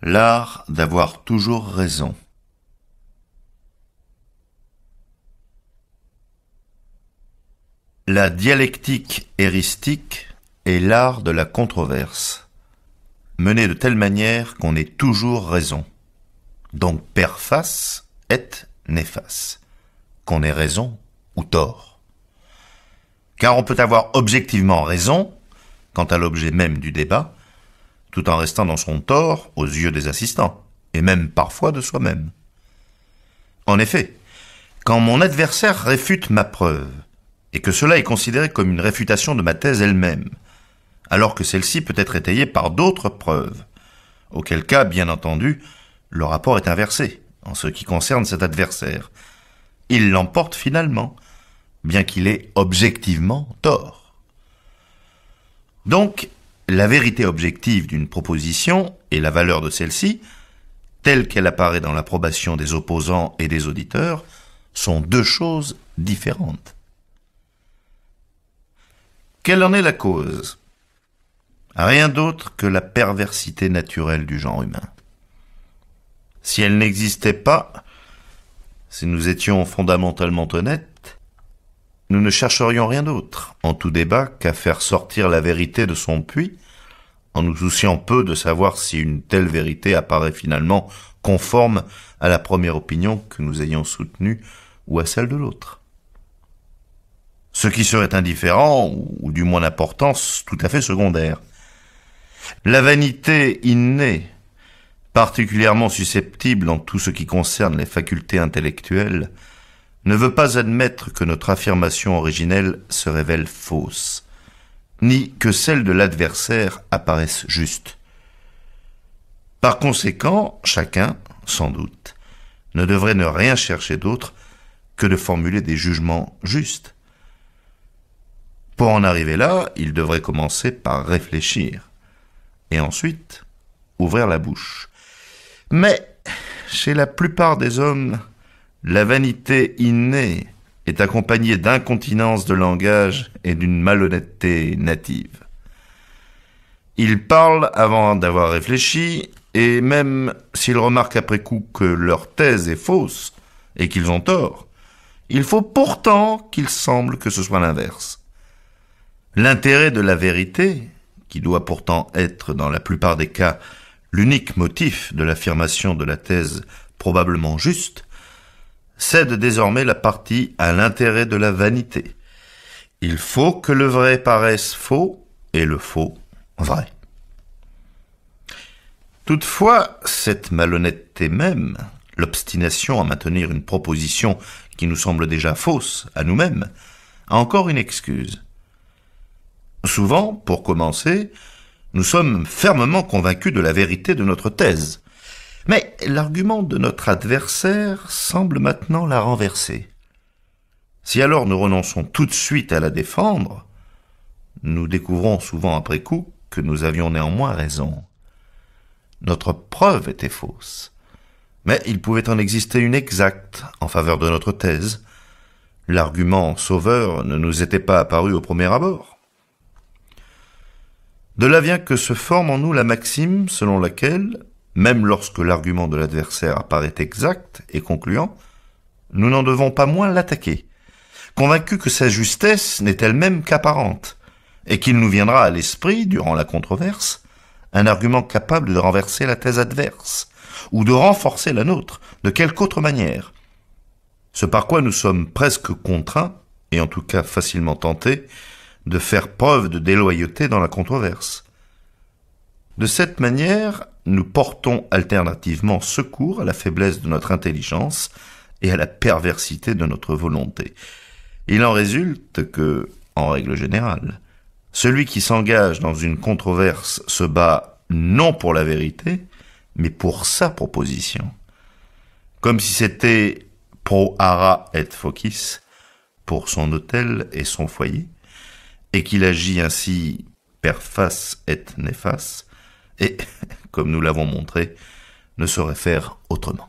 L'art d'avoir toujours raison. La dialectique éristique est l'art de la controverse, menée de telle manière qu'on ait toujours raison. Donc per fas et nefas, qu'on ait raison ou tort. Car on peut avoir objectivement raison quant à l'objet même du débat, tout en restant dans son tort aux yeux des assistants, et même parfois de soi-même. En effet, quand mon adversaire réfute ma preuve, et que cela est considéré comme une réfutation de ma thèse elle-même, alors que celle-ci peut être étayée par d'autres preuves, auquel cas, bien entendu, le rapport est inversé, en ce qui concerne cet adversaire. Il l'emporte finalement, bien qu'il ait objectivement tort. Donc, la vérité objective d'une proposition et la valeur de celle-ci, telle qu'elle apparaît dans l'approbation des opposants et des auditeurs, sont deux choses différentes. Quelle en est la cause ? Rien d'autre que la perversité naturelle du genre humain. Si elle n'existait pas, si nous étions fondamentalement honnêtes, nous ne chercherions rien d'autre, en tout débat, qu'à faire sortir la vérité de son puits, en nous souciant peu de savoir si une telle vérité apparaît finalement conforme à la première opinion que nous ayons soutenue ou à celle de l'autre. Ce qui serait indifférent, ou du moins d'importance tout à fait secondaire. La vanité innée, particulièrement susceptible en tout ce qui concerne les facultés intellectuelles, ne veut pas admettre que notre affirmation originelle se révèle fausse, ni que celle de l'adversaire apparaisse juste. Par conséquent, chacun, sans doute, ne devrait ne rien chercher d'autre que de formuler des jugements justes. Pour en arriver là, il devrait commencer par réfléchir, et ensuite ouvrir la bouche. Mais, chez la plupart des hommes, la vanité innée est accompagnée d'incontinence de langage et d'une malhonnêteté native. Ils parlent avant d'avoir réfléchi, et même s'ils remarquent après coup que leur thèse est fausse et qu'ils ont tort, il faut pourtant qu'il semble que ce soit l'inverse. L'intérêt de la vérité, qui doit pourtant être dans la plupart des cas l'unique motif de l'affirmation de la thèse probablement juste, cède désormais la partie à l'intérêt de la vanité. Il faut que le vrai paraisse faux et le faux vrai. Toutefois, cette malhonnêteté même, l'obstination à maintenir une proposition qui nous semble déjà fausse à nous-mêmes, a encore une excuse. Souvent, pour commencer, nous sommes fermement convaincus de la vérité de notre thèse. Mais l'argument de notre adversaire semble maintenant la renverser. Si alors nous renonçons tout de suite à la défendre, nous découvrons souvent après coup que nous avions néanmoins raison. Notre preuve était fausse, mais il pouvait en exister une exacte en faveur de notre thèse. L'argument sauveur ne nous était pas apparu au premier abord. De là vient que se forme en nous la maxime selon laquelle, même lorsque l'argument de l'adversaire apparaît exact et concluant, nous n'en devons pas moins l'attaquer, convaincus que sa justesse n'est elle-même qu'apparente, et qu'il nous viendra à l'esprit, durant la controverse, un argument capable de renverser la thèse adverse, ou de renforcer la nôtre, de quelque autre manière. Ce par quoi nous sommes presque contraints, et en tout cas facilement tentés, de faire preuve de déloyauté dans la controverse. De cette manière, nous portons alternativement secours à la faiblesse de notre intelligence et à la perversité de notre volonté. Il en résulte que, en règle générale, celui qui s'engage dans une controverse se bat non pour la vérité, mais pour sa proposition. Comme si c'était pro ara et focis, pour son autel et son foyer, et qu'il agit ainsi per fas et nefas, et, comme nous l'avons montré, ne saurait faire autrement.